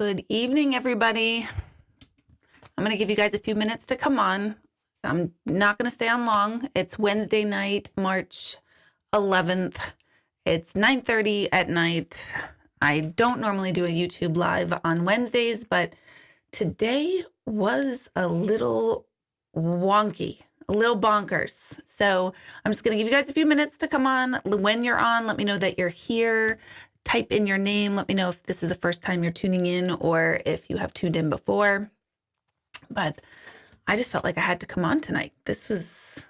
Good evening, everybody. I'm going to give you guys a few minutes to come on. I'm not going to stay on long. It's Wednesday night, March 11th. It's 9:30 at night. I don't normally do a YouTube live on Wednesdays, but today was a little wonky, a little bonkers. So I'm just going to give you guys a few minutes to come on. When you're on, let me know that you're here. Type in your name. Let me know if this is the first time you're tuning in or if you have tuned in before. But I just felt like I had to come on tonight. This was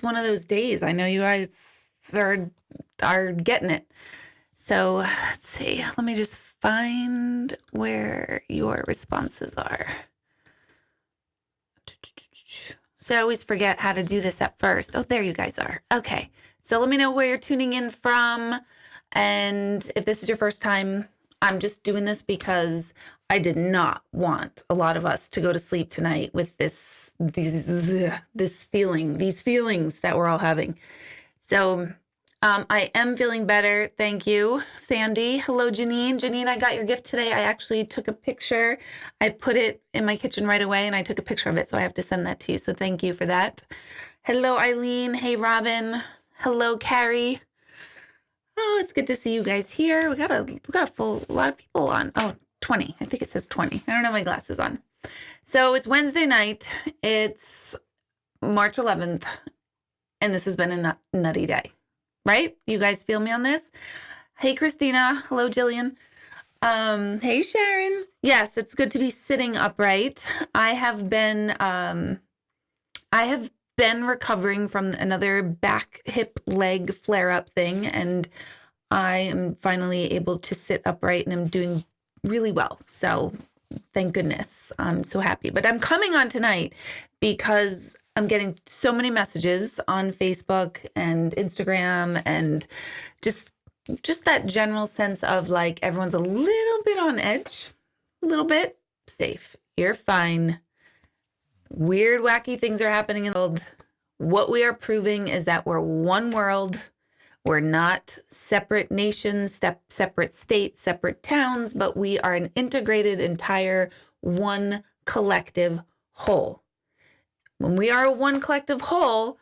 one of those days. I know you guys are getting it. So let's see. Let me just find where your responses are. So I always forget how to do this at first. Oh, there you guys are. Okay. So let me know where you're tuning in from. And if this is your first time, I'm just doing this because I did not want a lot of us to go to sleep tonight with these feelings that we're all having. So I am feeling better. Thank you, Sandy. Hello, Janine. Janine, I got your gift today. I actually took a picture. I put it in my kitchen right away and I took a picture of it. So I have to send that to you. So thank you for that. Hello, Eileen. Hey, Robin. Hello, Carrie. Oh, it's good to see you guys here. We got a lot of people on. Oh, 20. I think it says 20. I don't have my glasses on. So it's Wednesday night. It's March 11th. And this has been a nutty day, right? You guys feel me on this? Hey, Christina. Hello, Jillian. Hey, Sharon. Yes, it's good to be sitting upright. I have been recovering from another back, hip, leg flare-up thing, and I am finally able to sit upright, and I'm doing really well. So thank goodness. I'm so happy. But I'm coming on tonight because I'm getting so many messages on Facebook and Instagram, and just that general sense of like everyone's a little bit on edge, a little bit. Safe. You're fine. Weird, wacky things are happening in the world. What we are proving is that we're one world. We're not separate nations, separate states, separate towns, but we are an integrated, entire, one collective whole. When we are one collective whole,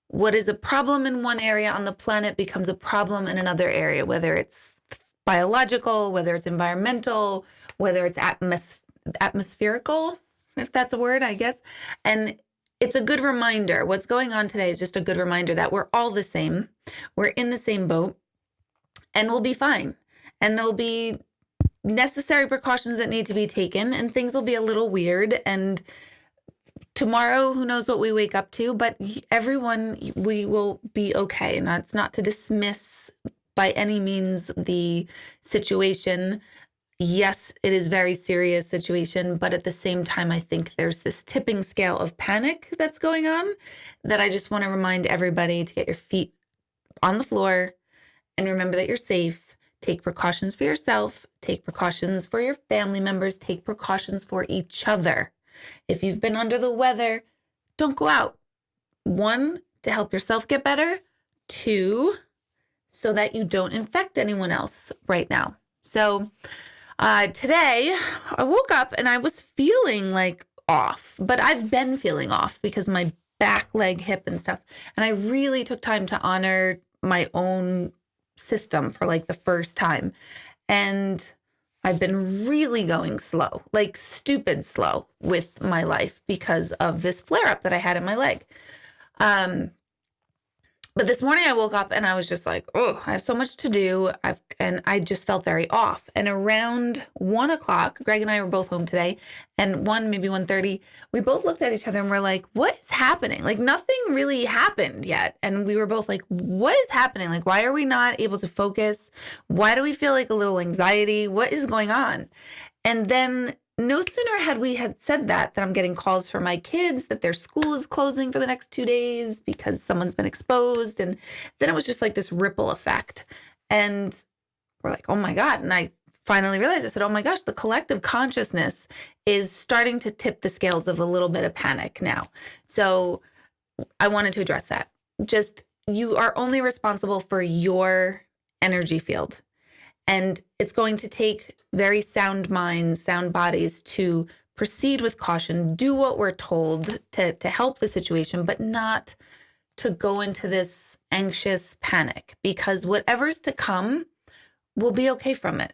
what is a problem in one area on the planet becomes a problem in another area, whether it's biological, whether it's environmental, whether it's atmospherical, if that's a word, I guess. And it's a good reminder. What's going on today is just a good reminder that we're all the same. We're in the same boat, and we'll be fine. And there'll be necessary precautions that need to be taken, and things will be a little weird. And tomorrow, who knows what we wake up to, but everyone, we will be okay. And that's not to dismiss by any means the situation. Yes, it is a very serious situation, but at the same time, I think there's this tipping scale of panic that's going on that I just want to remind everybody to get your feet on the floor and remember that you're safe. Take precautions for yourself, take precautions for your family members, take precautions for each other. If you've been under the weather, don't go out. 1, to help yourself get better. 2, so that you don't infect anyone else right now. So today I woke up and I was feeling like off, but I've been feeling off because my back, leg, hip and stuff. And I really took time to honor my own system for like the first time. And I've been really going slow, like stupid slow with my life because of this flare up that I had in my leg. But this morning I woke up and I was just like, oh, I have so much to do. And I just felt very off. And around 1 o'clock, Greg and I were both home today, and maybe 1:30, we both looked at each other and we're like, what is happening? Like nothing really happened yet. And we were both like, what is happening? Like, why are we not able to focus? Why do we feel like a little anxiety? What is going on? And then no sooner had we said that I'm getting calls from my kids that their school is closing for the next 2 days because someone's been exposed. And then it was just like this ripple effect. And we're like, oh my God. And I finally realized, I said, oh my gosh, the collective consciousness is starting to tip the scales of a little bit of panic now. So I wanted to address that. Just, you are only responsible for your energy field. And it's going to take very sound minds, sound bodies to proceed with caution, do what we're told to help the situation, but not to go into this anxious panic, because whatever's to come, we'll be okay from it.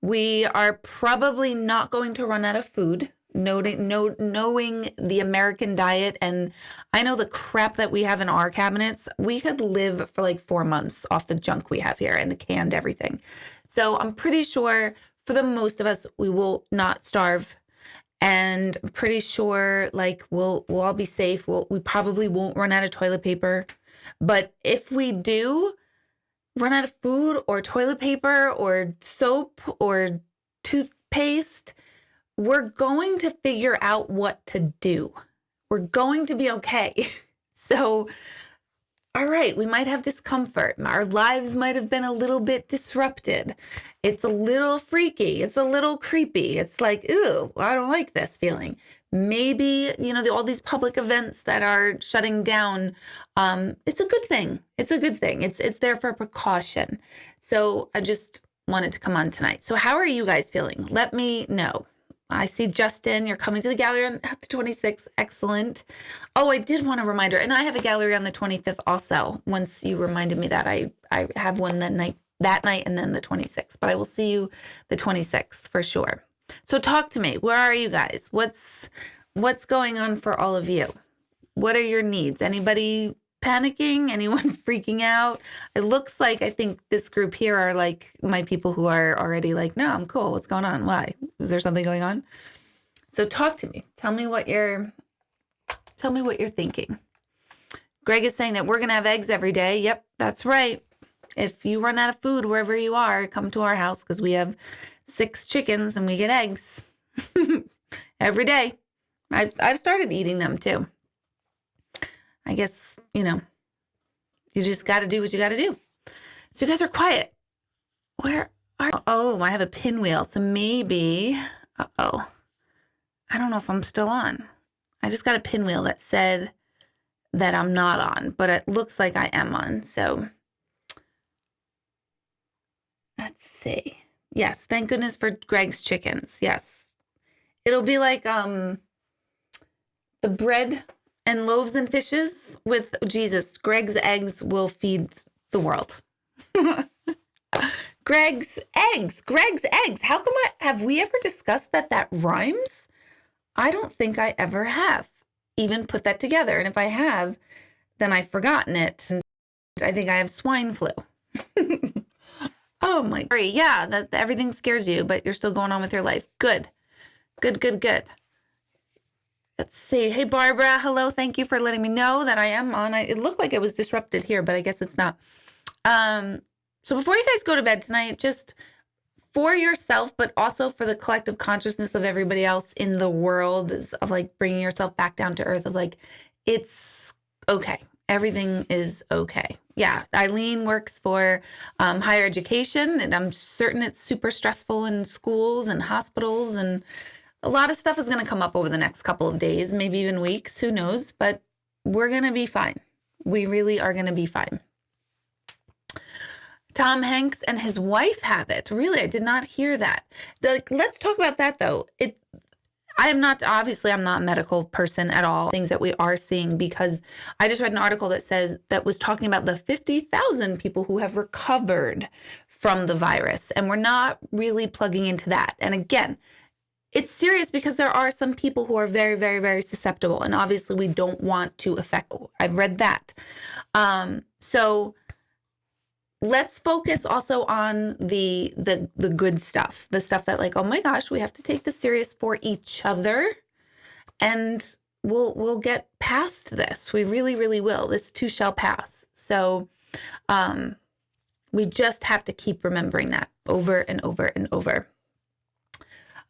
We are probably not going to run out of food, knowing the American diet. And I know the crap that we have in our cabinets. We could live for like 4 months off the junk we have here and the canned everything. So I'm pretty sure for the most of us, we will not starve. And I'm pretty sure like we'll all be safe. We probably won't run out of toilet paper. But if we do run out of food or toilet paper or soap or toothpaste, we're going to figure out what to do. We're going to be okay. So, all right, we might have discomfort. Our lives might have been a little bit disrupted. It's a little freaky. It's a little creepy. It's like, ooh, I don't like this feeling. Maybe, all these public events that are shutting down, it's a good thing. It's a good thing. It's there for precaution. So I just wanted to come on tonight. So how are you guys feeling? Let me know. I see Justin, you're coming to the gallery on the 26th. Excellent. Oh, I did want a reminder, and I have a gallery on the 25th also. Once you reminded me that I have one that night, and then the 26th, but I will see you the 26th for sure. So talk to me. Where are you guys? What's going on for all of you? What are your needs? Anybody panicking? Anyone freaking out? It looks like I think this group here are like my people who are already like, no, I'm cool. What's going on? Why? Is there something going on? So talk to me. Tell me what you're thinking. Greg is saying that we're going to have eggs every day. Yep, that's right. If you run out of food wherever you are, come to our house because we have 6 chickens and we get eggs every day. I've started eating them too. I guess, you just got to do what you got to do. So you guys are quiet. I have a pinwheel. So maybe, I don't know if I'm still on. I just got a pinwheel that said that I'm not on, but it looks like I am on. So let's see. Yes, thank goodness for Greg's chickens. Yes. It'll be like the bread and loaves and fishes with Jesus. Greg's eggs will feed the world. Greg's eggs. How come have we ever discussed that rhymes? I don't think I ever have even put that together. And if I have, then I've forgotten it. And I think I have swine flu. Oh my God. Yeah, that everything scares you, but you're still going on with your life. Good. Let's see. Hey, Barbara. Hello. Thank you for letting me know that I am on. It looked like it was disrupted here, but I guess it's not. So before you guys go to bed tonight, just for yourself, but also for the collective consciousness of everybody else in the world, of like bringing yourself back down to earth, of like, it's okay. Everything is okay. Yeah, Eileen works for higher education, and I'm certain it's super stressful in schools and hospitals, and a lot of stuff is going to come up over the next couple of days, maybe even weeks, who knows, but we're going to be fine. We really are going to be fine. Tom Hanks and his wife have it. Really, I did not hear that. Let's talk about that, though. I'm not a medical person at all, things that we are seeing, because I just read an article that was talking about the 50,000 people who have recovered from the virus. And we're not really plugging into that. And again, it's serious because there are some people who are very, very, very susceptible. And obviously we don't want to affect. I've read that. So let's focus also on the good stuff, the stuff that like, oh my gosh, we have to take this serious for each other, and we'll get past this. We really, really will. This too shall pass. So we just have to keep remembering that over and over and over.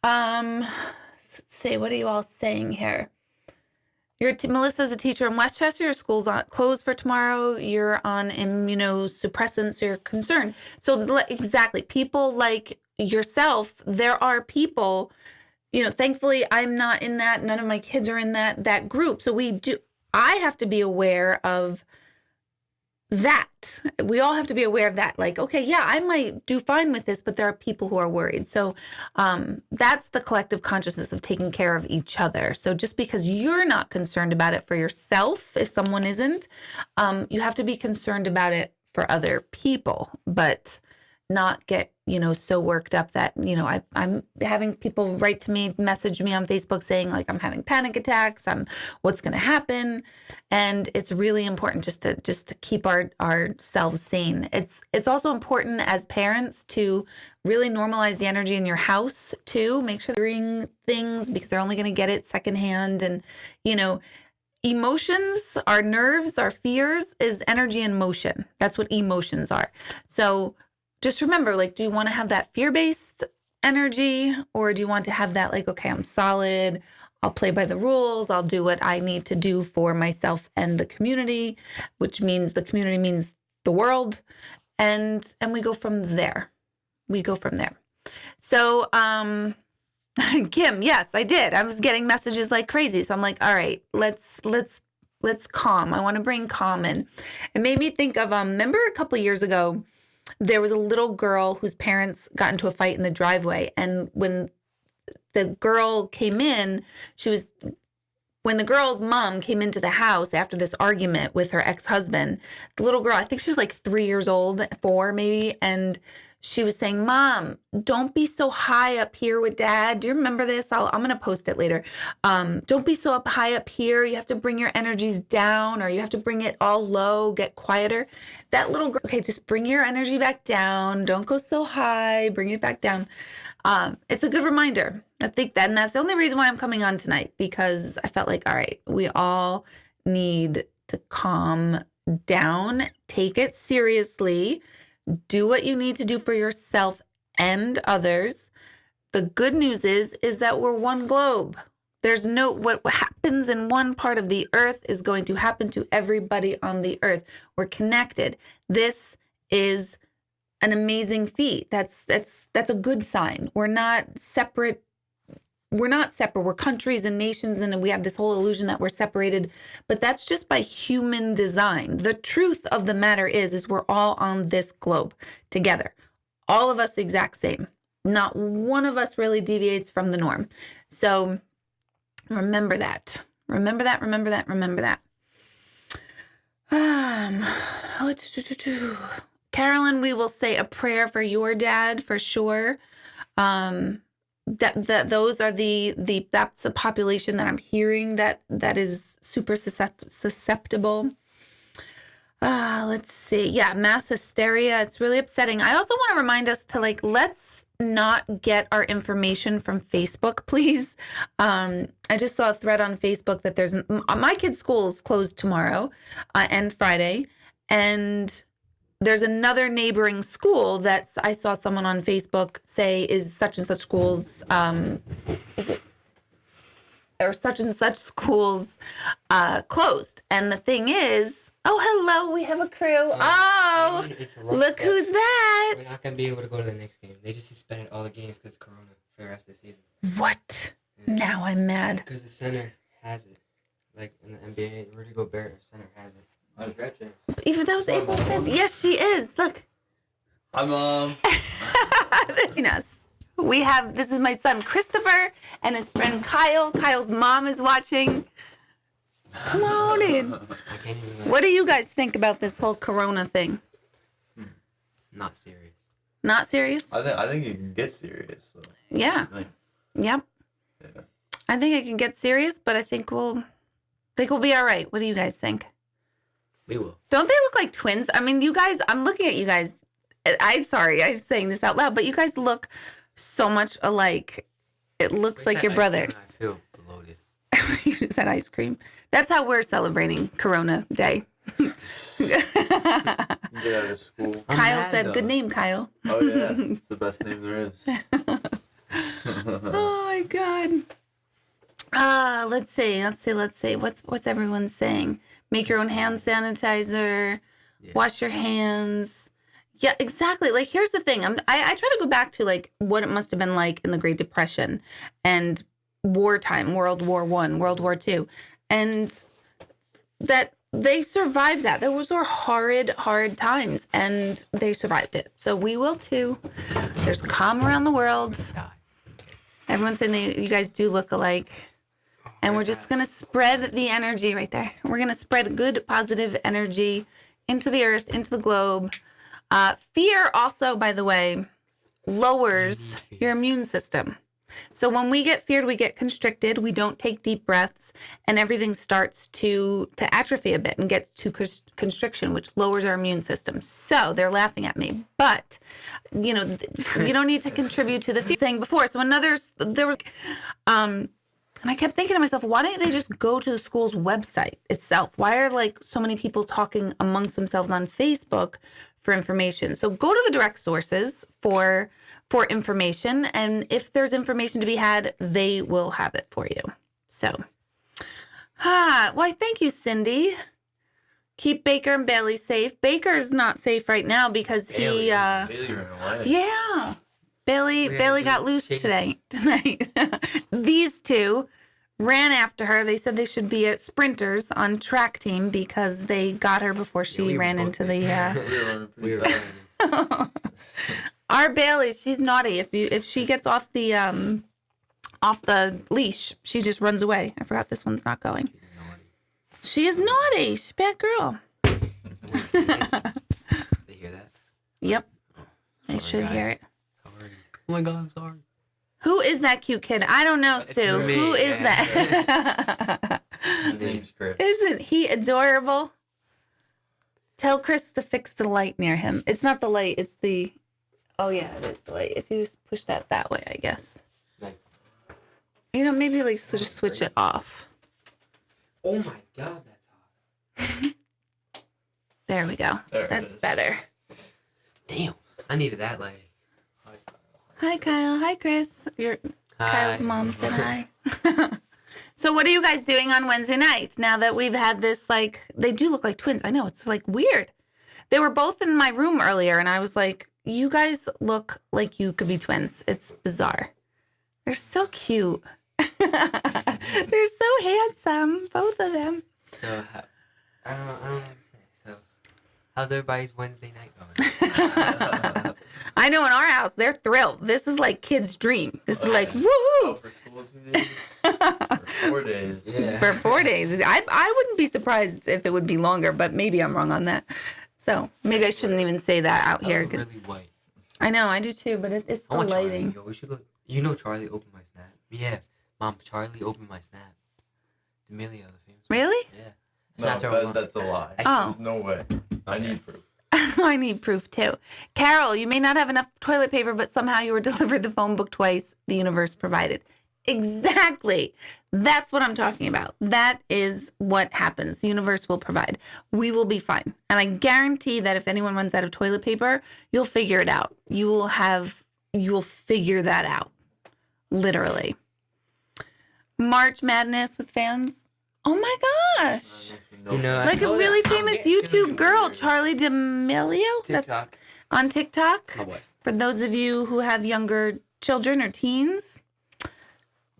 Let's see, what are you all saying here? Melissa's a teacher in Westchester. Your school's closed for tomorrow. You're on immunosuppressants. You're concerned. So exactly, people like yourself, there are people, thankfully I'm not in that. None of my kids are in that group. So I have to be aware of that. We all have to be aware of that. Like, okay, yeah, I might do fine with this, but there are people who are worried. So that's the collective consciousness of taking care of each other. So just because you're not concerned about it for yourself, if someone isn't, you have to be concerned about it for other people, but not get, so worked up that, I'm having people write to me, message me on Facebook saying like, I'm having panic attacks. What's going to happen? And it's really important just to keep ourselves sane. It's also important as parents to really normalize the energy in your house too. Make sure they're hearing things because they're only going to get it secondhand. And, emotions, our nerves, our fears is energy in motion. That's what emotions are. So just remember, like, do you want to have that fear-based energy, or do you want to have that like, okay, I'm solid, I'll play by the rules, I'll do what I need to do for myself and the community, which means the community means the world, and we go from there. So, Kim, yes, I did. I was getting messages like crazy. So I'm like, all right, let's calm. I want to bring calm in. It made me think of, remember a couple of years ago, there was a little girl whose parents got into a fight in the driveway. And when the girl came in, when the girl's mom came into the house after this argument with her ex-husband, the little girl, I think she was like 3 years old, 4 maybe, and she was saying, Mom, don't be so high up here with Dad. Do you remember this? I'm going to post it later. Don't be so high up here. You have to bring your energies down, or you have to bring it all low, get quieter. That little girl, okay, just bring your energy back down. Don't go so high. Bring it back down. It's a good reminder. I think that, and that's the only reason why I'm coming on tonight, because I felt like, all right, we all need to calm down, take it seriously, do what you need to do for yourself and others. The good news is that we're one globe. There's what happens in one part of the earth is going to happen to everybody on the earth. We're connected. This is an amazing feat. That's a good sign. We're not separate. We're countries and nations, and we have this whole illusion that we're separated, but that's just by human design. The truth of the matter is we're all on this globe together. All of us exact same. Not one of us really deviates from the norm. So remember that. Remember that. Carolyn, we will say a prayer for your dad for sure. That those are that's a population that I'm hearing that is super susceptible. Let's see. Yeah, mass hysteria. It's really upsetting. I also want to remind us to let's not get our information from Facebook, please. I just saw a thread on Facebook that there's my kid's school is closed tomorrow and Friday, and there's another neighboring school that I saw someone on Facebook say is such and such schools, or such and such schools closed. And the thing is, oh, hello, we have a crew. Oh, look who's that. We're not going to be able to go to the next game. They just suspended all the games because of Corona for the rest of the season. What? Yeah. Now I'm mad. Because the center has it. Like in the NBA, Rudy Gobert, the center has it. Even that was April 5th. Yes, she is. Look. Hi, Mom. Yes. This is my son, Christopher, and his friend, Kyle. Kyle's mom is watching. Come on in. What do you guys think about this whole Corona thing? Not serious. Not serious? I think it can get serious. So. Yeah. Yep. Yeah. I think it can get serious, but I think we'll be all right. What do you guys think? We will. Don't they look like twins? I mean, you guys, I'm looking at you guys. I'm sorry, I'm saying this out loud, but you guys look so much alike. It looks like your brothers. I feel bloated. You just had ice cream. That's how we're celebrating Corona Day. Get out of school. Kyle said, good name, Kyle. Oh, yeah. It's the best name there is. Oh, my God. Let's see. What's everyone saying? Make your own hand sanitizer. Yeah. Wash your hands. Yeah, exactly. Like, here's the thing. I try to go back to what it must have been like in the Great Depression and wartime, World War I, World War II. And that they survived that. Those were hard times, and they survived it. So we will too. There's calm around the world. Everyone's saying you guys do look alike. And we're just going to spread the energy right there. We're going to spread good, positive energy into the earth, into the globe. Fear also, by the way, lowers your immune system. So when we get feared, we get constricted. We don't take deep breaths, and everything starts to atrophy a bit and get to constriction, which lowers our immune system. So they're laughing at me, but you don't need to contribute to the fear. Saying before. So there was, and I kept thinking to myself, why don't they just go to the school's website itself? Why are like so many people talking amongst themselves on Facebook for information? So go to the direct sources for information, and if there's information to be had, they will have it for you. So, why thank you, Cindy. Keep Baker and Bailey safe. Baker's not safe right now because Bailey ran away. yeah, Bailey got loose tonight. These two ran after her. They said they should be sprinters on track team because they got her before she ran into the. We were running. Our Bailey, she's naughty. If she gets off the leash, she just runs away. I forgot this one's not going. She is naughty. She's a bad girl. They hear that? Yep. They Sorry, should guys. hear it. Sorry. Oh my God, I'm sorry. Who is that cute kid? I don't know, It's Sue. me, Who is yeah. that? His name's Chris. Isn't he adorable? Tell Chris to fix the light near him. It's not the light. It's the... Oh, yeah, it is the light. If you just push that way, I guess. Like, Maybe like just switch it off. oh my God, that's hot. There we go. There it That's is. better. Damn, I needed that light. Hi, Kyle. Hi, Chris. Kyle's Hi. mom said hi. So what are you guys doing on Wednesday nights now that we've had this, like, they do look like twins. I know, it's like weird. They were both in my room earlier, and I was like, you guys look like you could be twins. It's bizarre. They're so cute. They're so handsome, both of them. So, I don't know. So, how's everybody's Wednesday night going? I know in our house, they're thrilled. This is like kids' dream. This is like, Oh, woohoo! for school 2 days? For 4 days. Yeah. For 4 days. I wouldn't be surprised if it would be longer, but maybe I'm wrong on that. So maybe I shouldn't even say that out here That was because really white. I know I do too, but it's I the want Charlie. lighting. Yo, we should go. You know Charlie opened my snap. Yeah, Mom. Charlie opened my snap. D'Amelio, the famous. one. Really? Yeah. No, Snapped her online. that's a lie. Oh. There's no way. I Okay. need proof. I need proof too. Carol, you may not have enough toilet paper, but somehow you were delivered the phone book twice. The universe provided. Exactly. That's what I'm talking about. That is what happens. The universe will provide. We will be fine. And I guarantee that if anyone runs out of toilet paper, you'll figure it out. You will figure that out. Literally. March Madness with fans. Oh my gosh. You know, I Like a told really her, I'm famous getting YouTube you girl, worried. Charlie D'Amelio. That's TikTok. on TikTok. My wife. For those of you who have younger children or teens,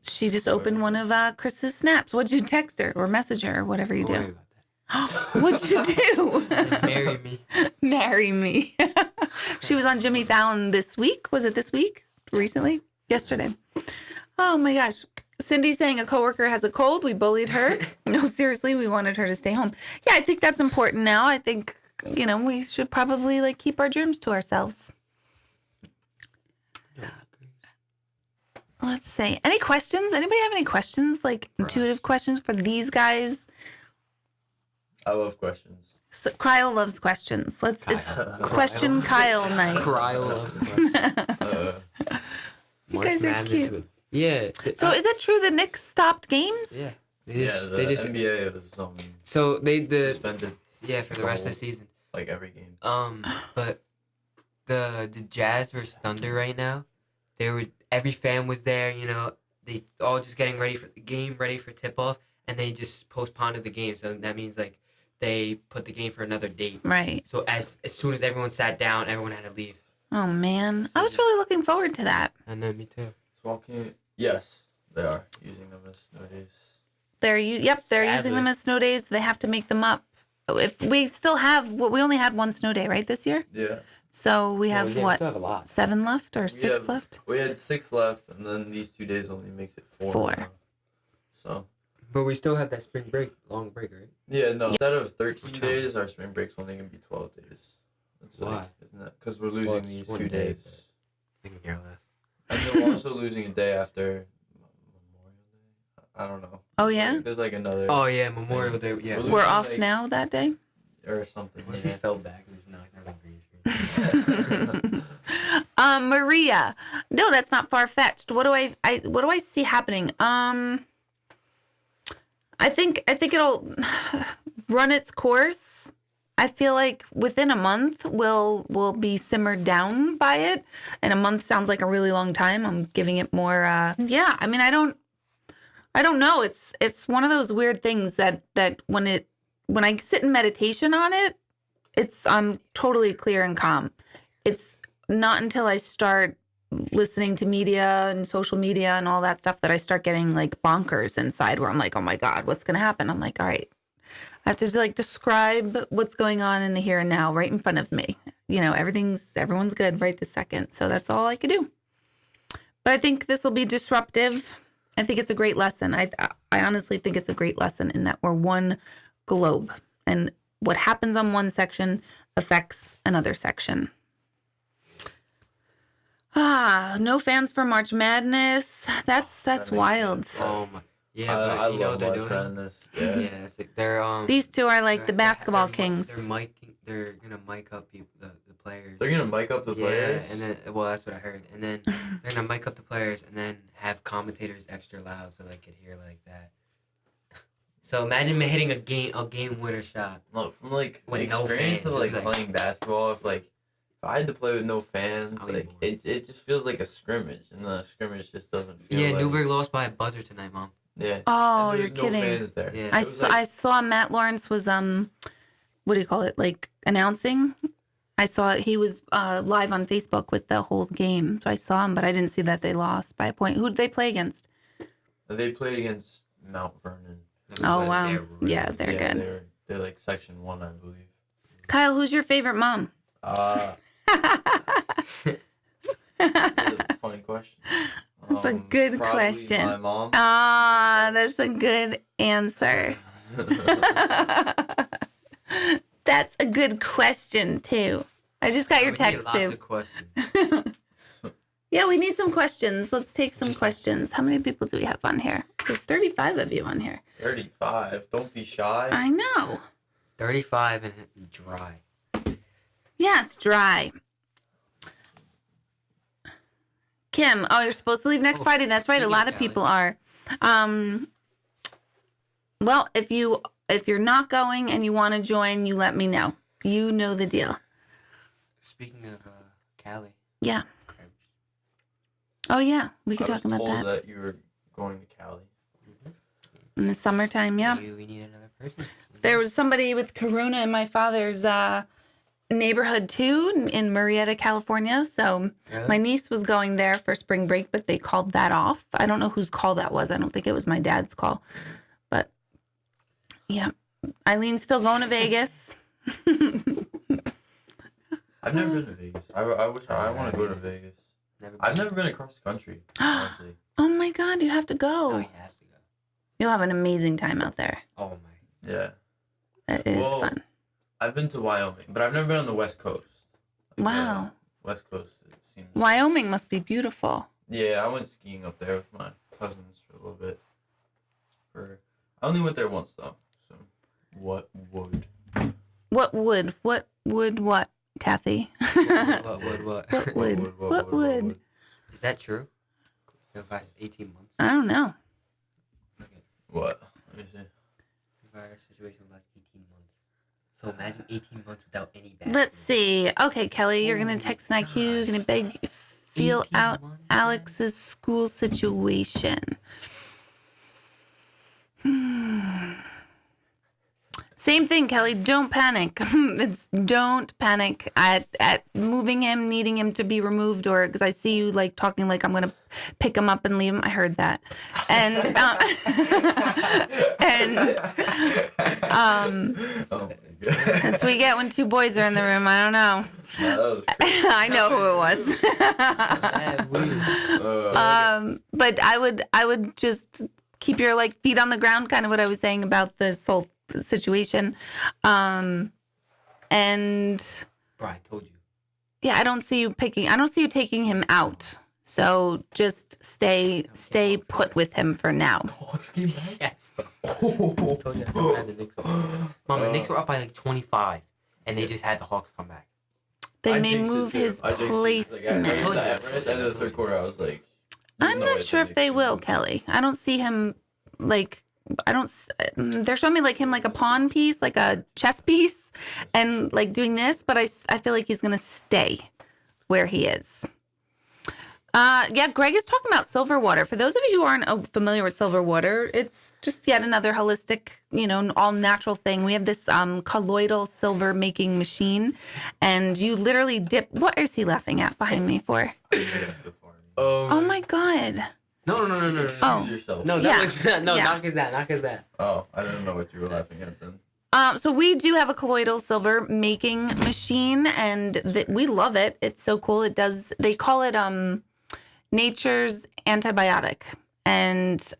she just opened one of Chris's snaps. What'd you text her or message her or whatever you Don't worry do? about What'd you do? that. Marry me. Marry me. She was on Jimmy Fallon this week. Was it this week? Recently? Yesterday. Oh my gosh. Cindy's saying a coworker has a cold. We bullied her. No, seriously, we wanted her to stay home. Yeah, I think that's important now. I think, we should probably like keep our germs to ourselves. Let's see. Any questions? Anybody have any questions? Like For intuitive us. questions for these guys? I love questions. So, Kyle loves questions. It's question Kyle night. Cryo loves the question. You March guys are Madness cute. with- Yeah. So is it true the Knicks stopped games? Yeah. Yeah, the NBA is So they suspended for the rest of the season. like every game. But the Jazz versus Thunder right now, every fan was there. They all just getting ready for the game, ready for tip off, and they just postponed the game. So that means like they put the game for another date. Right. So as soon as everyone sat down, everyone had to leave. Oh man, I was really looking forward to that. And then me too. Yes, they are using them as nowadays. They're using them Sadly. as snow days. They have to make them up if we still have, we only had one snow day, right, this year? Yeah. So we have We what, still have a lot. 7 left or 6 left? We had 6 left, and then these 2 days only makes it 4. 4. Now. So. But we still have that spring break, long break, right? Yeah, no. Yep. Instead of 13 days, our spring break's only gonna be 12 days. It's Why? like, isn't that? Because we're losing these 2 days. I can hear that. And then we're also losing a day after Memorial Day. I don't know. Oh, yeah? There's like another. Oh yeah, Memorial Day. Yeah. We're We're losing, off like, now that day? or something. What if we Yeah. fell back? There's not green screen. Maria. No, that's not far fetched. What do I see happening? I think it'll run its course. I feel like within a month we'll be simmered down by it, and a month sounds like a really long time. I'm giving it more. Yeah, I mean, I don't know. It's one of those weird things that when I sit in meditation on it, I'm totally clear and calm. It's not until I start listening to media and social media and all that stuff that I start getting like bonkers inside, where I'm like, oh my God, what's going to happen? I'm like, all right, I have to like describe what's going on in the here and now right in front of me. You know, everyone's good right this second. So that's all I could do. But I think this will be disruptive. I think it's a great lesson. I honestly think it's a great lesson in that we're one globe, and what happens on one section affects another section. No fans for March Madness. That's wild. Oh my. Yeah, I but you know love what they're March doing? Madness. Yeah. Yeah, it's like they're These two are like the basketball they're kings. They're gonna mic up people, the players. They're gonna mic up the players. Yeah, and then that's what I heard. And then they're gonna mic up the players, and then have commentators extra loud so they could hear like that. So imagine me hitting a game winner shot. Look, from like With no experience fans, of like it'd be like- playing basketball, if I had to play with no fans, I'll be like bored. it just feels like a scrimmage, and the scrimmage just doesn't feel. Yeah, like, Newberg lost by a buzzer tonight, Mom. Yeah. Oh, And you're there's no kidding. fans there. Yeah. It was like- I saw Matt Lawrence was what do you call it? Like announcing. I saw it. He was live on Facebook with the whole game, so I saw him, but I didn't see that they lost by a point. Who did they play against? They played against Mount Vernon. Oh, wow. They're Yeah, they're yeah, good. They're like Section 1, I believe. Kyle, who's your favorite mom? That's a funny question. That's a good Probably question. My mom. That's a good answer. That's a good question too. I just got your We need text, lots Sue. of questions. Yeah, we need some questions. Let's take some questions. How many people do we have on here? There's 35 of you on here. 35. Don't be shy. I know. 35 and dry. Yeah, it's dry. Kim, oh, you're supposed to leave next Oh, Friday. That's right. A speaking lot of of people are. Well, if you're not going and you want to join, you let me know. You know the deal. Speaking of Cali. Yeah. crabs. Oh yeah, we could I was talk about told that that you were going to Cali. in the summertime. Yeah. We need another person. There was somebody with corona in my father's neighborhood too, in Murrieta, California. So Really? my niece was going there for spring break, but they called that off. I don't know whose call that was. I don't think it was my dad's call. But yeah, Eileen's still going to Vegas. I've never been to Vegas. I wish I want to go to Vegas. I've never been across the country, honestly. Oh my God, you have to go. Oh, he has to go. You'll have an amazing time out there. Oh my. Yeah. It is Well, fun. I've been to Wyoming, but I've never been on the West Coast. Wow. West Coast it seems. Wyoming must be beautiful. Yeah, I went skiing up there with my cousins for a little bit. I only went there once though. So what would? What, Kathy? What would? Is that true? The past 18 months? I don't know. Okay. What? Let me see. The virus situation lasts 18 months. So imagine 18 months without any bad. Let's see. Okay, Kelly, you're going to text an IQ. You're going to feel 18 out months, Alex's school situation. Same thing, Kelly. Don't panic. Don't panic at moving him, needing him to be removed, or because I see you like talking like I'm gonna pick him up and leave him. I heard that, and Oh my god. that's what we get when two boys are in the room. I don't know. That was crazy. I know who it was. But I would just keep your like feet on the ground, kind of what I was saying about this whole situation. And Bro, I told you. yeah, I don't see you taking him out. So just stay put with him for now. Yes. I told you I had the Knicks up. Mom, the Knicks were up by like 25, and they just had the Hawks come back. They I may jinxed it move too. his I jinxed it. Like, placement. at the end of the third quarter, I was like, I'm no not way sure the if they Knicks will, lose. Kelly. I don't see him like. They're showing me like him like a pawn piece, like a chess piece, and like doing this. But I feel like he's gonna stay where he is. Yeah, Greg is talking about silver water. For those of you who aren't familiar with silver water, it's just yet another holistic, all natural thing. We have this colloidal silver making machine, and you literally dip. What is he laughing at behind me for? I think that's so funny. Oh my god! No. Excuse Oh. yourself. No, Yeah. no, Yeah. knock is that. Oh, I didn't know what you were laughing at then. So we do have a colloidal silver making machine, and we love it. It's so cool. It does. They call it nature's antibiotic, and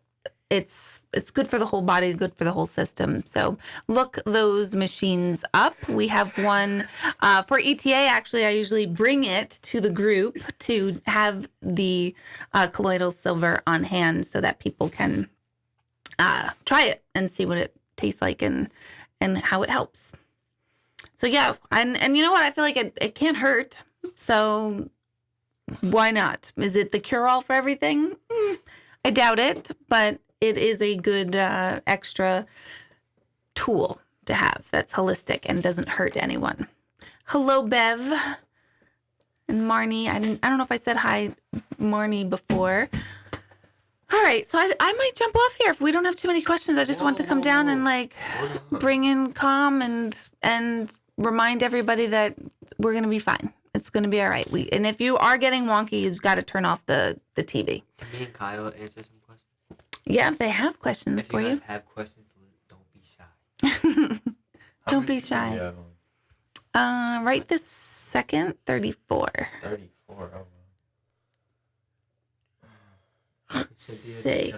it's good for the whole body, good for the whole system. So look those machines up. We have one for ETA. Actually, I usually bring it to the group to have the colloidal silver on hand so that people can try it and see what it tastes like and how it helps. So yeah, and you know what? I feel like it can't hurt. So why not? Is it the cure-all for everything? I doubt it, but it is a good extra tool to have that's holistic and doesn't hurt anyone. Hello, Bev and Marnie. I don't know if I said hi, Marnie, before. All right, so I might jump off here if we don't have too many questions. I just want to come down and like bring in calm and remind everybody that we're gonna be fine. It's gonna be all right. And if you are getting wonky, you've got to turn off the TV. Can me and Kyle answer some questions? Yeah, if they have questions If for you you. guys have questions, don't be shy. Don't be shy. Right this second, 34. 34. Oh, See.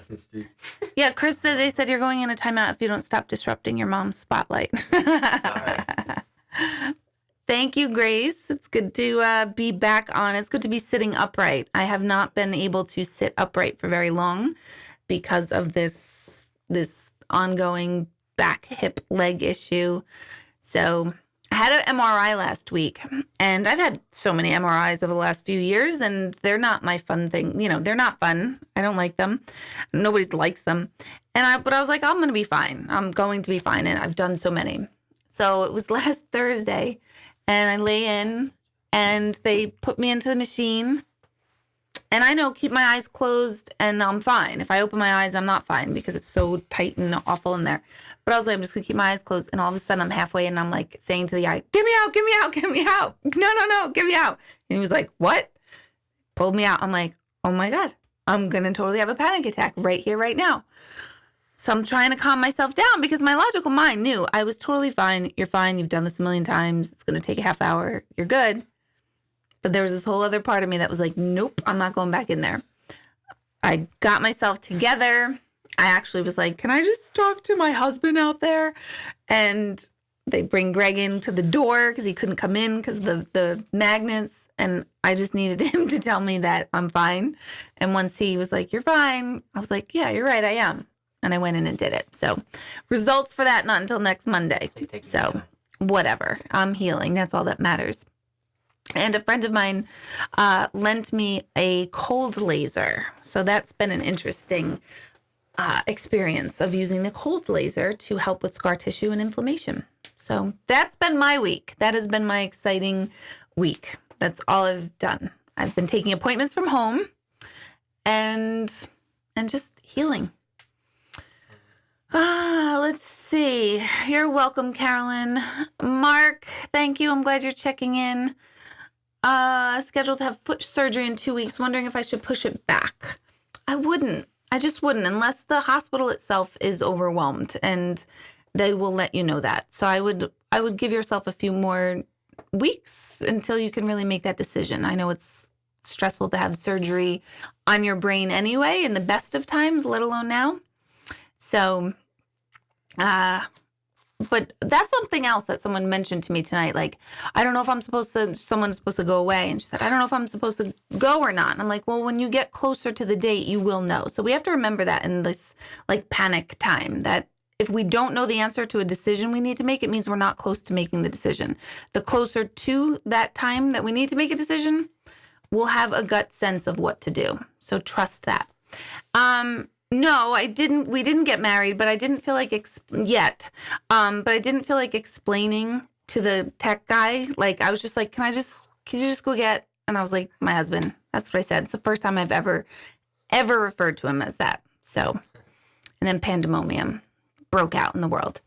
Yeah, Chris said they said you're going in a timeout if you don't stop disrupting your mom's spotlight. Thank you, Grace. It's good to be back on. It's good to be sitting upright. I have not been able to sit upright for very long because of this ongoing back, hip, leg issue. So I had an MRI last week, and I've had so many MRIs over the last few years, and they're not my fun thing. They're not fun. I don't like them. Nobody likes them. But I was like, I'm going to be fine. I'm going to be fine, and I've done so many. So it was last Thursday, and I lay in, and they put me into the machine. And I know, keep my eyes closed, and I'm fine. If I open my eyes, I'm not fine because it's so tight and awful in there. But I was like, I'm just going to keep my eyes closed. And all of a sudden, I'm halfway, and I'm like saying to the eye, get me out, get me out, get me out. No, get me out. And he was like, what? Pulled me out. I'm like, oh, my God. I'm going to totally have a panic attack right here, right now. So I'm trying to calm myself down because my logical mind knew I was totally fine. You're fine. You've done this a million times. It's going to take a half hour. You're good. But there was this whole other part of me that was like, nope, I'm not going back in there. I got myself together. I actually was like, can I just talk to my husband out there? And they bring Greg into the door because he couldn't come in because of the magnets. And I just needed him to tell me that I'm fine. And once he was like, you're fine, I was like, yeah, you're right, I am. And I went in and did it. So results for that, not until next Monday. So whatever, I'm healing. That's all that matters. And a friend of mine lent me a cold laser. So that's been an interesting experience of using the cold laser to help with scar tissue and inflammation. So that's been my week. That has been my exciting week. That's all I've done. I've been taking appointments from home and just healing. Let's see. You're welcome, Carolyn. Mark, thank you. I'm glad you're checking in. Scheduled to have foot surgery in 2 weeks. Wondering if I should push it back. I wouldn't. I just wouldn't unless the hospital itself is overwhelmed, and they will let you know that. So I would give yourself a few more weeks until you can really make that decision. I know it's stressful to have surgery on your brain anyway in the best of times, let alone now. So, but that's something else that someone mentioned to me tonight. Like, I don't know if someone's supposed to go away. And she said, I don't know if I'm supposed to go or not. And I'm like, well, when you get closer to the date, you will know. So we have to remember that in this like panic time, that if we don't know the answer to a decision we need to make, it means we're not close to making the decision. The closer to that time that we need to make a decision, we'll have a gut sense of what to do. So trust that. No, I didn't. We didn't get married, but I didn't feel like yet. But I didn't feel like explaining to the tech guy. Like, I was just like, can you just go get? And I was like, my husband. That's what I said. It's the first time I've ever referred to him as that. So, and then pandemonium broke out in the world.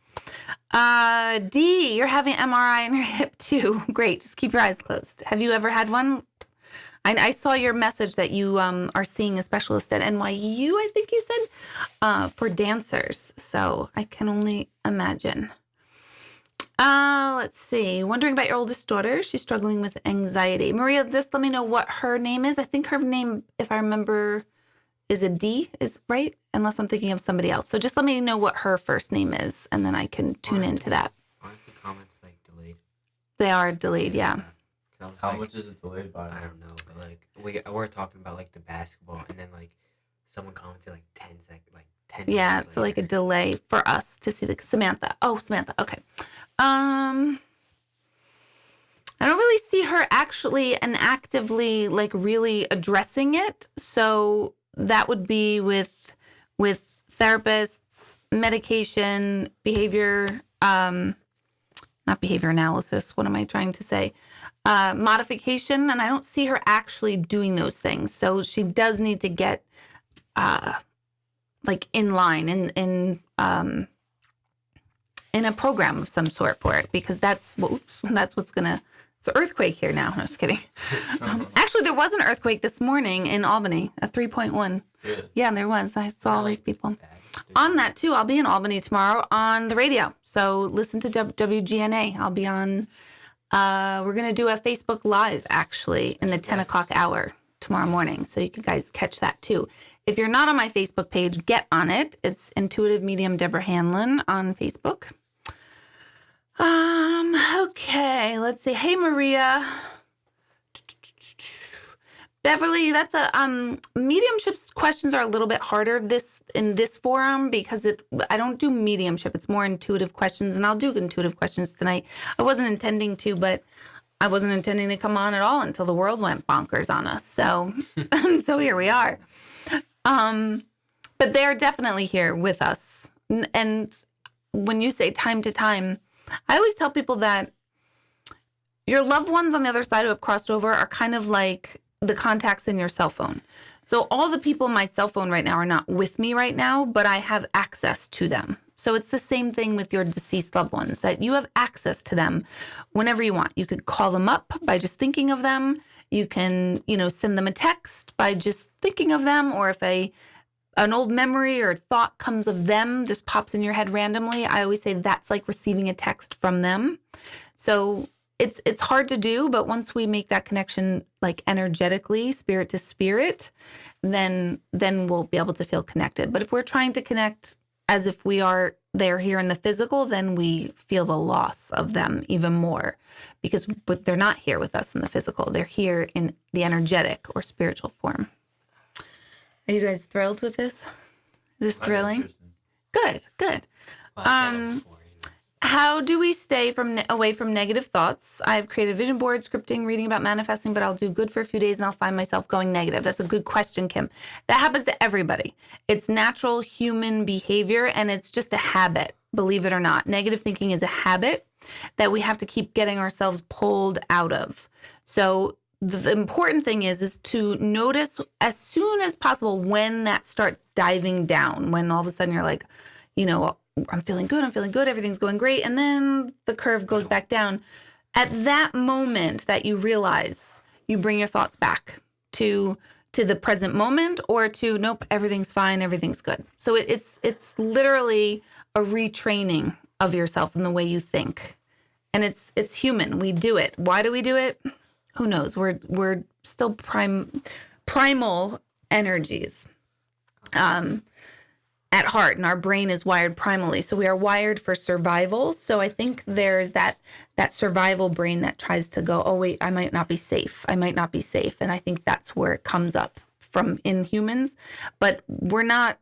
D, you're having MRI in your hip too. Great. Just keep your eyes closed. Have you ever had one? I saw your message that you are seeing a specialist at NYU, I think you said, for dancers. So I can only imagine. Let's see. Wondering about your oldest daughter. She's struggling with anxiety. Maria, just let me know what her name is. I think her name, if I remember, is a D, is right? Unless I'm thinking of somebody else. So just let me know what her first name is, and then I can tune into that. Aren't the comments like delayed? They are delayed, yeah. How much is it delayed by? I don't know, but like we're talking about like the basketball, and then like someone commented like 10 seconds, like 10. Yeah, minutes it's like a later. delay for us to see the Samantha. Oh, Samantha. Okay. I don't really see her actually and actively like really addressing it. So that would be with therapists, medication, behavior, not behavior analysis. What am I trying to say? Modification, and I don't see her actually doing those things. So she does need to get like in line in a program of some sort for it, because that's what's gonna. It's an earthquake here now. I'm just kidding. Actually, there was an earthquake this morning in Albany, a 3.1. Yeah, there was. I saw all these people. On that too, I'll be in Albany tomorrow on the radio. So listen to WGNA. I'll be on. We're going to do a Facebook Live, actually, in the 10 o'clock hour tomorrow morning. So you can guys catch that, too. If you're not on my Facebook page, get on it. It's Intuitive Medium Deborah Hanlon on Facebook. Okay, let's see. Hey, Maria. Beverly, that's mediumship questions are a little bit harder in this forum because I don't do mediumship. It's more intuitive questions, and I'll do intuitive questions tonight. I wasn't intending to, but I wasn't intending to come on at all until the world went bonkers on us. So, so here we are. But they're definitely here with us. And when you say time to time, I always tell people that your loved ones on the other side who have crossed over are kind of like the contacts in your cell phone. So all the people in my cell phone right now are not with me right now, but I have access to them. So it's the same thing with your deceased loved ones, that you have access to them whenever you want. You could call them up by just thinking of them. You can, send them a text by just thinking of them. Or if an old memory or thought comes of them, just pops in your head randomly, I always say that's like receiving a text from them. So it's hard to do, but once we make that connection, like energetically, spirit to spirit, then we'll be able to feel connected. But if we're trying to connect as if they're here in the physical, then we feel the loss of them even more, but they're not here with us in the physical. They're here in the energetic or spiritual form. Are you guys thrilled with this? Is this thrilling? Good. Well, I said it before, How do we stay away from negative thoughts? I've created vision boards, scripting, reading about manifesting, but I'll do good for a few days and I'll find myself going negative. That's a good question, Kim. That happens to everybody. It's natural human behavior, and it's just a habit, believe it or not. Negative thinking is a habit that we have to keep getting ourselves pulled out of. So the important thing is to notice as soon as possible when that starts diving down, when all of a sudden you're like, I'm feeling good. I'm feeling good. Everything's going great. And then the curve goes back down. At that moment that you realize, you bring your thoughts back to the present moment, or to, nope, everything's fine, everything's good. So it's literally a retraining of yourself in the way you think. And it's human. We do it. Why do we do it? Who knows? We're still primal energies at heart, and our brain is wired primally. So we are wired for survival. So I think there's that survival brain that tries to go, oh wait, I might not be safe. I might not be safe. And I think that's where it comes up from in humans. But we're not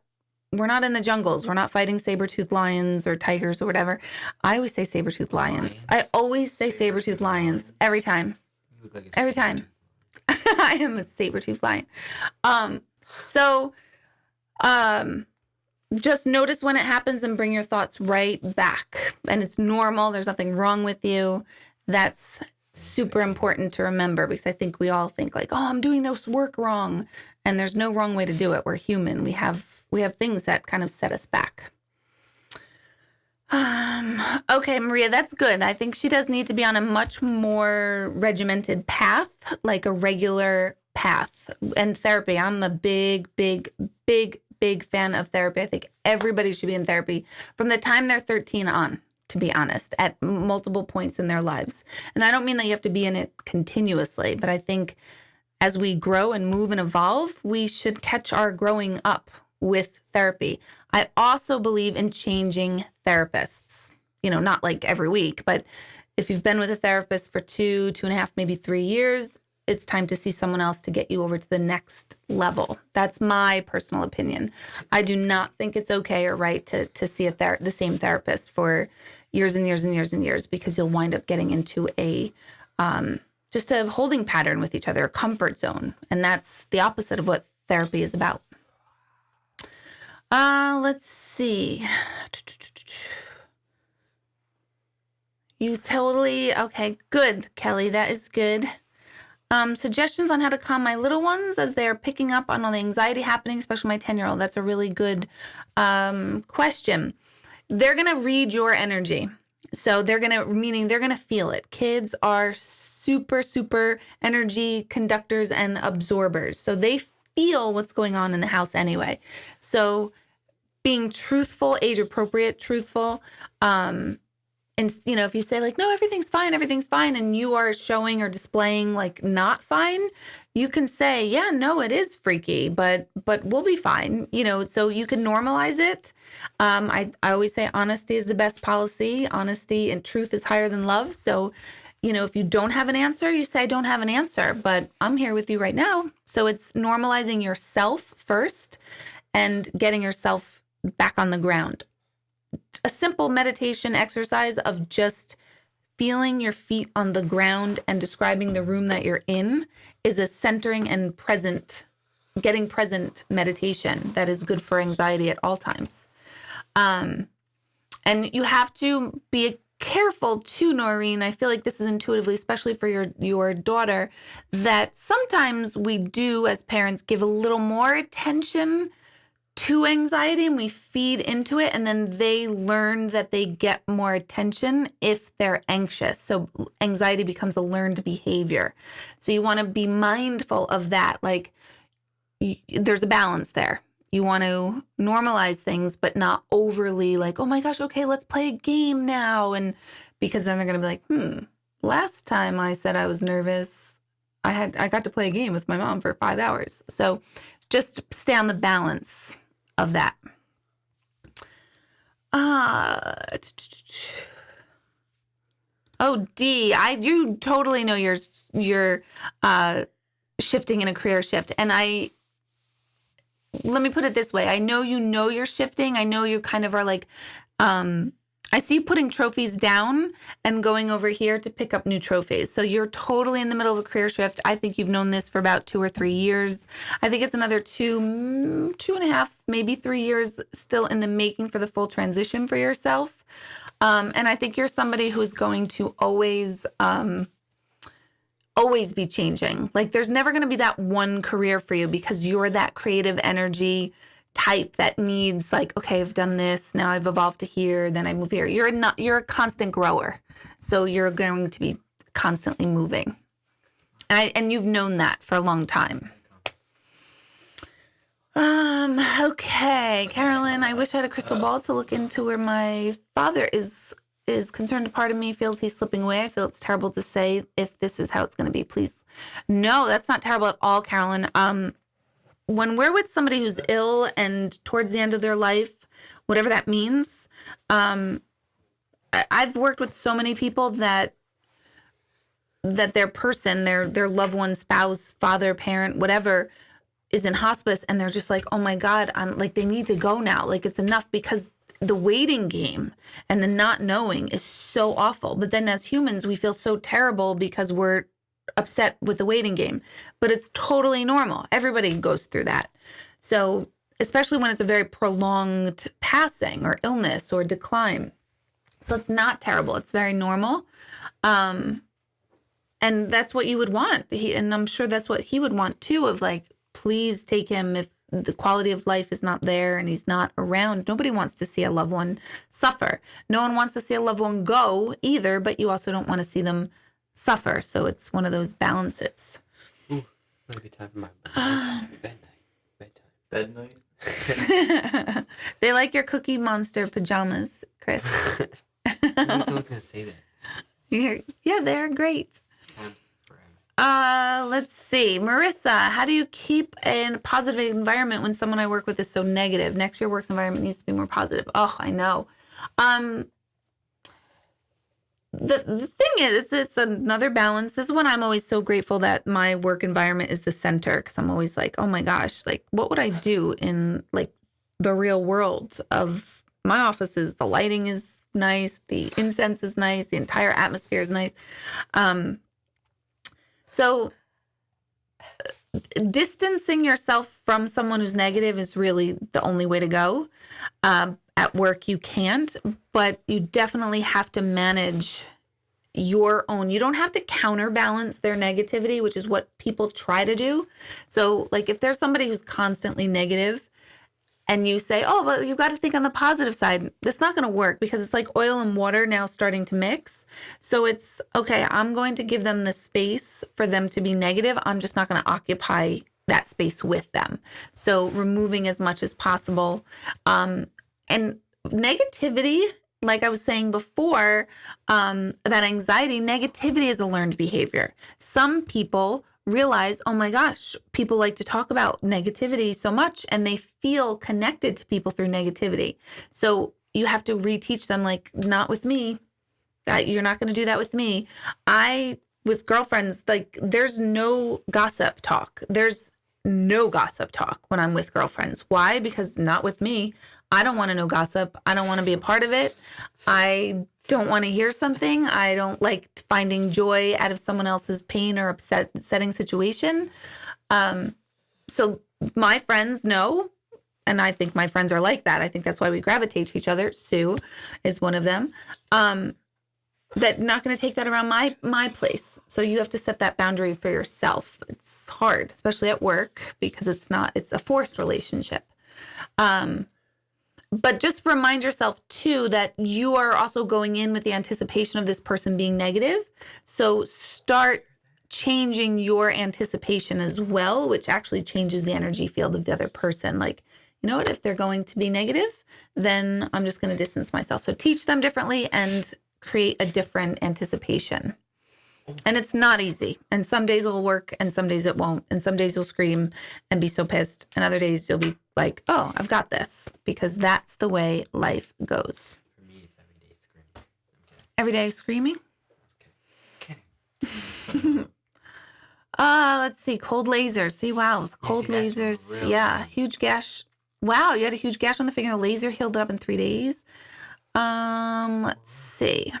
in the jungles. We're not fighting saber-toothed lions or tigers or whatever. I always say saber-toothed lions. I always say saber-toothed lions every time. You look like a Every time. I am a saber-toothed lion. Just notice when it happens and bring your thoughts right back. And it's normal. There's nothing wrong with you. That's super important to remember, because I think we all think like, oh, I'm doing this work wrong. And there's no wrong way to do it. We're human. We have things that kind of set us back. Okay, Maria, that's good. I think she does need to be on a much more regimented path, like a regular path. And therapy, I'm a big fan of therapy. I think everybody should be in therapy from the time they're 13 on, to be honest, at multiple points in their lives. And I don't mean that you have to be in it continuously, but I think as we grow and move and evolve, we should catch our growing up with therapy. I also believe in changing therapists, not like every week, but if you've been with a therapist for 2.5, maybe 3 years, it's time to see someone else to get you over to the next level. That's my personal opinion. I do not think it's okay or right to see the same therapist for years and years and years and years, because you'll wind up getting into just a holding pattern with each other, a comfort zone. And that's the opposite of what therapy is about. Let's see. Okay, good, Kelly. That is good. Suggestions on how to calm my little ones as they're picking up on all the anxiety happening, especially my 10-year-old. That's a really good question. They're going to read your energy. So meaning they're going to feel it. Kids are super, super energy conductors and absorbers. So they feel what's going on in the house anyway. So being truthful, age appropriate, truthful, and if you say like, no, everything's fine, and you are showing or displaying like not fine, you can say, yeah, no, it is freaky, but we'll be fine. So you can normalize it. I always say honesty is the best policy. Honesty and truth is higher than love. So, if you don't have an answer, you say, I don't have an answer, but I'm here with you right now. So it's normalizing yourself first and getting yourself back on the ground. A simple meditation exercise of just feeling your feet on the ground and describing the room that you're in is a centering and getting present meditation that is good for anxiety at all times. And you have to be careful too, Noreen. I feel like this is intuitively, especially for your daughter, that sometimes we do as parents give a little more attention to anxiety and we feed into it, and then they learn that they get more attention if they're anxious. So anxiety becomes a learned behavior. So you want to be mindful of that. Like there's a balance there. You want to normalize things, but not overly like, oh my gosh, okay, let's play a game now. And because then they're going to be like, last time I said I was nervous, I got to play a game with my mom for 5 hours. So just stay on the balance of that. Oh, D, you totally know you're shifting in a career shift. And let me put it this way. I know you're shifting. I know you kind of are like, I see you putting trophies down and going over here to pick up new trophies. So you're totally in the middle of a career shift. I think you've known this for about 2 or 3 years. I think it's another 2.5, maybe 3 years still in the making for the full transition for yourself. And I think you're somebody who's going to always be changing. Like there's never going to be that one career for you because you're that creative energy type that needs like, okay, I've done this, now I've evolved to here, then I move here. You're a constant grower. So you're going to be constantly moving. And you've known that for a long time. Okay, Carolyn, I wish I had a crystal ball to look into where my father is concerned. A part of me feels he's slipping away. I feel it's terrible to say if this is how it's going to be. Please. No, that's not terrible at all, Carolyn. When we're with somebody who's ill and towards the end of their life, whatever that means, I've worked with so many people that their person, their loved one, spouse, father, parent, whatever, is in hospice, and they're just like, oh my God, I'm like, they need to go now. Like, it's enough, because the waiting game and the not knowing is so awful. But then as humans, we feel so terrible because we're upset with the waiting game. But it's totally normal. Everybody goes through that. So especially when it's a very prolonged passing or illness or decline. So it's not terrible. It's very normal. And that's what you would want. And I'm sure that's what he would want too, of like, please take him if the quality of life is not there and he's not around. Nobody wants to see a loved one suffer. No one wants to see a loved one go either, but you also don't want to see them suffer. So it's one of those balances. Ooh, might be time for my bedtime. Bed night? They like your Cookie Monster pajamas, Chris. Someone's going to say that. Yeah, they're great. Time forever. Let's see. Marissa, how do you keep a positive environment when someone I work with is so negative? Next, your work's environment needs to be more positive. Oh, I know. The thing is, it's another balance. This is when I'm always so grateful that my work environment is the center, because I'm always like, oh my gosh, like, what would I do in like the real world of my offices? The lighting is nice. The incense is nice. The entire atmosphere is nice. So distancing yourself from someone who's negative is really the only way to go. At work, you can't, but you definitely have to manage your own. You don't have to counterbalance their negativity, which is what people try to do. So like if there's somebody who's constantly negative and you say, oh, well, you've got to think on the positive side, that's not going to work, because it's like oil and water now starting to mix. So it's, okay, I'm going to give them the space for them to be negative. I'm just not going to occupy that space with them. So removing as much as possible. And negativity, like I was saying before, about anxiety, negativity is a learned behavior. Some people realize, oh my gosh, people like to talk about negativity so much, and they feel connected to people through negativity. So you have to reteach them, like, not with me. That you're not going to do that with me. With girlfriends, like, there's no gossip talk. There's no gossip talk when I'm with girlfriends. Why? Because not with me. I don't want to know gossip. I don't want to be a part of it. I don't want to hear something. I don't like finding joy out of someone else's pain or upsetting situation. So my friends know, and I think my friends are like that. I think that's why we gravitate to each other. Sue is one of them. That not going to take that around my place. So you have to set that boundary for yourself. It's hard, especially at work, because it's a forced relationship. But just remind yourself too that you are also going in with the anticipation of this person being negative. So start changing your anticipation as well, which actually changes the energy field of the other person. Like, you know what, if they're going to be negative, then I'm just going to distance myself. So teach them differently and create a different anticipation. And it's not easy. And some days it'll work and some days it won't. And some days you'll scream and be so pissed. And other days you'll be like, oh, I've got this. Because that's the way life goes. For me, it's every day screaming. Every day screaming? Kidding. Let's see. Cold lasers. See, wow. Cold see, that's lasers. really Yeah. bad. Huge gash. Wow. You had a huge gash on the finger. The laser healed it up in 3 days. Let's see.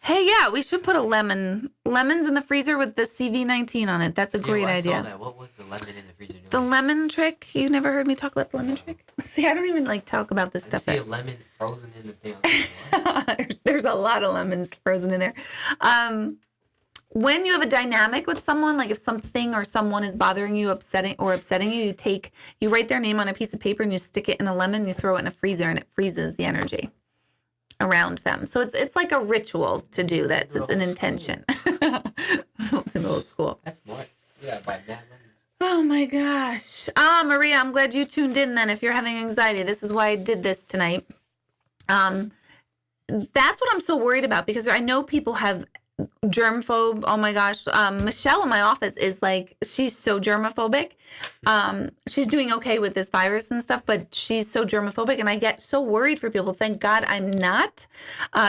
Hey, yeah, we should put lemons in the freezer with the CV19 on it. That's a great I idea. saw that. What was the lemon in the freezer doing? The lemon trick. You never heard me talk about the lemon trick? See, I don't even like talk about this I stuff. see a lemon frozen in the thing. I was like, what? There's a lot of lemons frozen in there. when you have a dynamic with someone, like if something or someone is bothering you, upsetting you, you write their name on a piece of paper and you stick it in a lemon, you throw it in a freezer, and it freezes the energy around them. So it's like a ritual to do that. It's an intention. It's an old school. That's smart. Yeah, by that. Oh my gosh. Maria, I'm glad you tuned in then. If you're having anxiety, this is why I did this tonight. That's what I'm so worried about, because I know people have germphobe. Oh my gosh. Michelle in my office is like, she's so germophobic. She's doing okay with this virus and stuff, but she's so germophobic, and I get so worried for people. Thank God I'm not,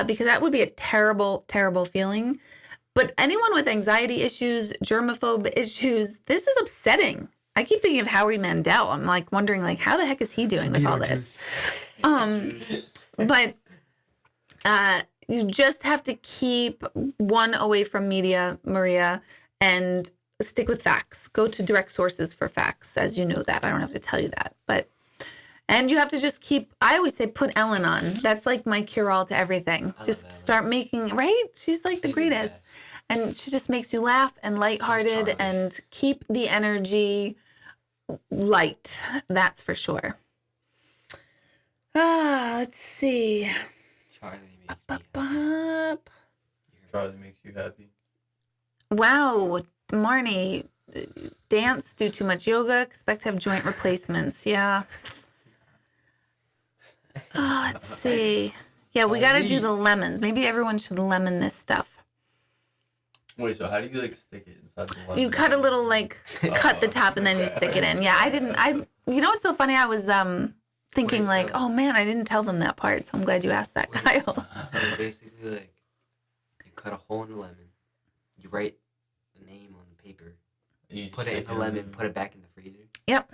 because that would be a terrible, terrible feeling. But anyone with anxiety issues, germaphobe issues, this is upsetting. I keep thinking of Howie Mandel. I'm like wondering, like, how the heck is he doing with all this? But you just have to keep one away from media, Maria, and stick with facts. Go to direct sources for facts, as you know that. I don't have to tell you that. And you have to just I always say, put Ellen on. That's like my cure-all to everything. Just start making, right? She's like the greatest. And she just makes you laugh and lighthearted and keep the energy light. That's for sure. Let's see. Charlie makes you happy. Wow, Marnie, dance, do too much yoga, expect to have joint replacements. Yeah. Let's see. Yeah, we got to do the lemons. Maybe everyone should lemon this stuff. Wait, so how do you like stick it inside the lemon? You cut a little, like, cut the top and then you stick it in. Yeah, you know what's so funny? I was thinking like, oh man, I didn't tell them that part. So I'm glad you asked that, Kyle. So basically, like, you cut a hole in the lemon, you write the name on the paper, you put it in the lemon, put it back in the freezer. Yep.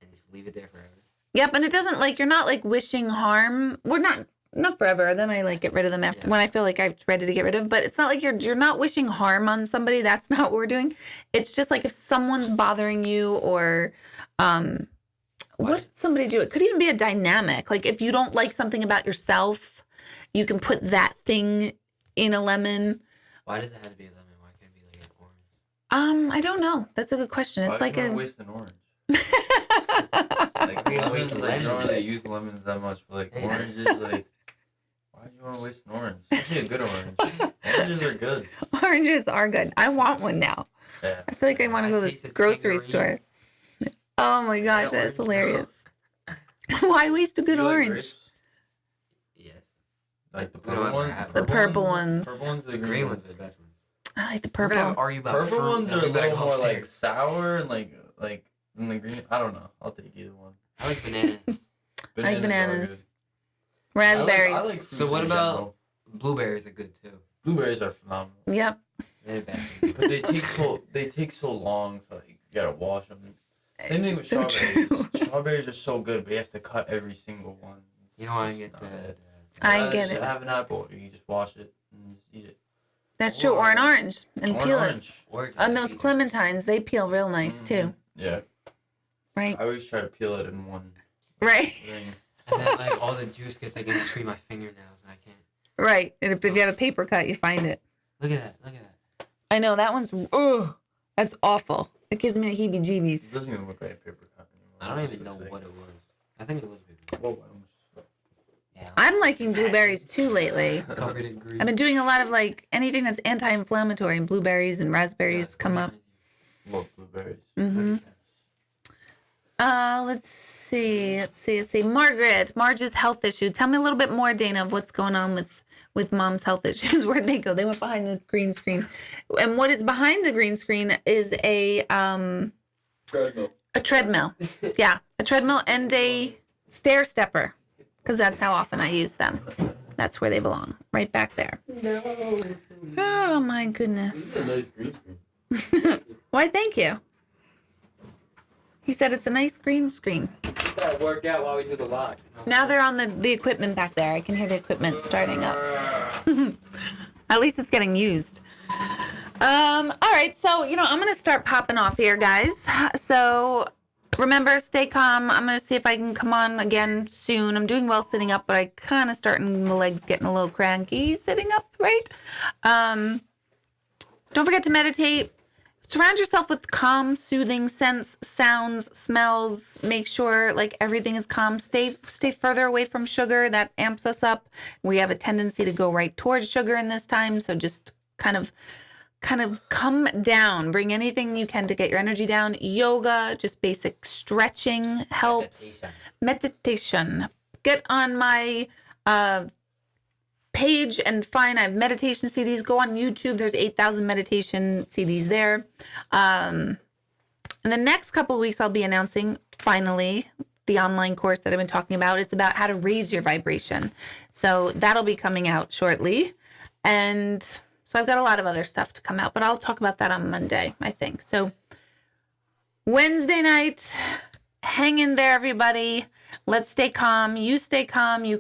And just leave it there forever. Yep, and it doesn't, like, you're not like wishing harm. We're not forever. Then I like get rid of them after when I feel like I'm ready to get rid of. But it's not like you're not wishing harm on somebody. That's not what we're doing. It's just like if someone's bothering you, or what did somebody do? It could even be a dynamic. Like if you don't like something about yourself, you can put that thing in a lemon. Why does it have to be a lemon? Why can't it be like an orange? I don't know. That's a good question. It's like a waste an orange. Like lemons, like, you don't really use lemons that much, but like oranges, like, why do you want to waste an orange? Especially a good orange. Oranges are good. Oranges are good. I want one now. Yeah. I feel like I want to go to the grocery store. Oh my gosh, that's hilarious. Why waste a good orange? Grapes? Yes. Like the purple ones? The purple ones. Purple ones are the green ones are the best ones. I like the We're gonna purple. argue about Purple fruit, ones and are a we better little go more like upstairs. sour and like than the green. I don't know. I'll take either one. I like bananas. I like bananas. Are good. Raspberries. I like fruits So what in about general. blueberries? Are good too. Blueberries are phenomenal. Yep. They're bad. But they take so long, so like, you gotta wash them. Same thing with So strawberries. true. Strawberries are so good, but you have to cut every single one. It's You know I just get not the it. I Rather get just it. Have an apple. You just wash it and just eat it. That's true. Or an orange and Or peel an it. orange. orange. And those clementines, they peel real nice too. Yeah. Right. I always try to peel it in one Right. thing. And then like all the juice gets like in between my fingernails, and I can't. Right. And if you have a paper cut, you find it. Look at that. Look at that. I know that one's. Ugh. That's awful. It gives me the It heebie-jeebies. doesn't even look like a paper cut anymore. I don't It even know looks like- what it was. I think it was paper. Whoa, I almost just fell. Yeah. I'm liking blueberries too lately. Covered in green. I've been doing a lot of like anything that's anti-inflammatory, and blueberries and raspberries come up. Love blueberries. Mhm. Let's see. Marge's health issue. Tell me a little bit more, Dana, of what's going on with mom's health issues. Where'd they go? They went behind the green screen. And what is behind the green screen is a treadmill. Yeah, a treadmill and a stair stepper, because that's how often I use them. That's where they belong, right back there. No. Oh my goodness. It's a nice green screen. Why, thank you. He said it's a nice green screen. Gotta work out while we do the live. Now they're on the equipment back there. I can hear the equipment starting up. At least it's getting used. All right, so I'm gonna start popping off here, guys. So remember, stay calm. I'm gonna see if I can come on again soon. I'm doing well sitting up, but I kind of starting my legs getting a little cranky sitting up, right? Don't forget to meditate. Surround yourself with calm, soothing scents, sounds, smells. Make sure like everything is calm. Stay further away from sugar. That amps us up. We have a tendency to go right towards sugar in this time. So just kind of come down. Bring anything you can to get your energy down. Yoga, just basic stretching helps. Meditation. Get on my page and find I have meditation CDs. Go on YouTube. There's 8,000 meditation CDs there. In the next couple of weeks, I'll be announcing finally the online course that I've been talking about. It's about how to raise your vibration. So that'll be coming out shortly. And so I've got a lot of other stuff to come out, but I'll talk about that on Monday, I think. So Wednesday night, hang in there, everybody. Let's stay calm. You stay calm. You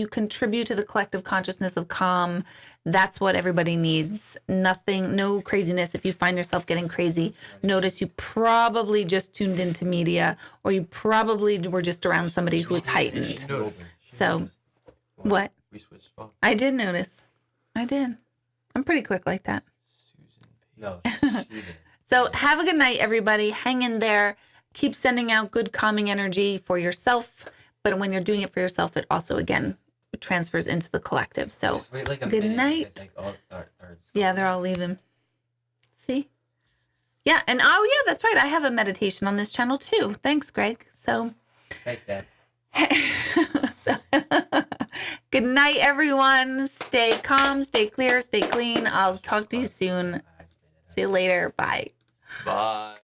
contribute to the collective consciousness of calm. That's what everybody needs. Nothing, no craziness. If you find yourself getting crazy, notice you probably just tuned into media, or you probably were just around somebody who was heightened. So, what? We switched spots. I did notice. I did. I'm pretty quick like that. No, she didn't. So have a good night, everybody. Hang in there. Keep sending out good calming energy for yourself. But when you're doing it for yourself, it also, again, transfers into the collective. So Just wait like a good minute, night. because, like, all our yeah, they're all leaving. See? Yeah. And oh, yeah, that's right. I have a meditation on this channel too. Thanks, Greg. So, Thanks, Dad. so good night, everyone. Stay calm, stay clear, stay clean. I'll talk to you soon. See you later. Bye. Bye.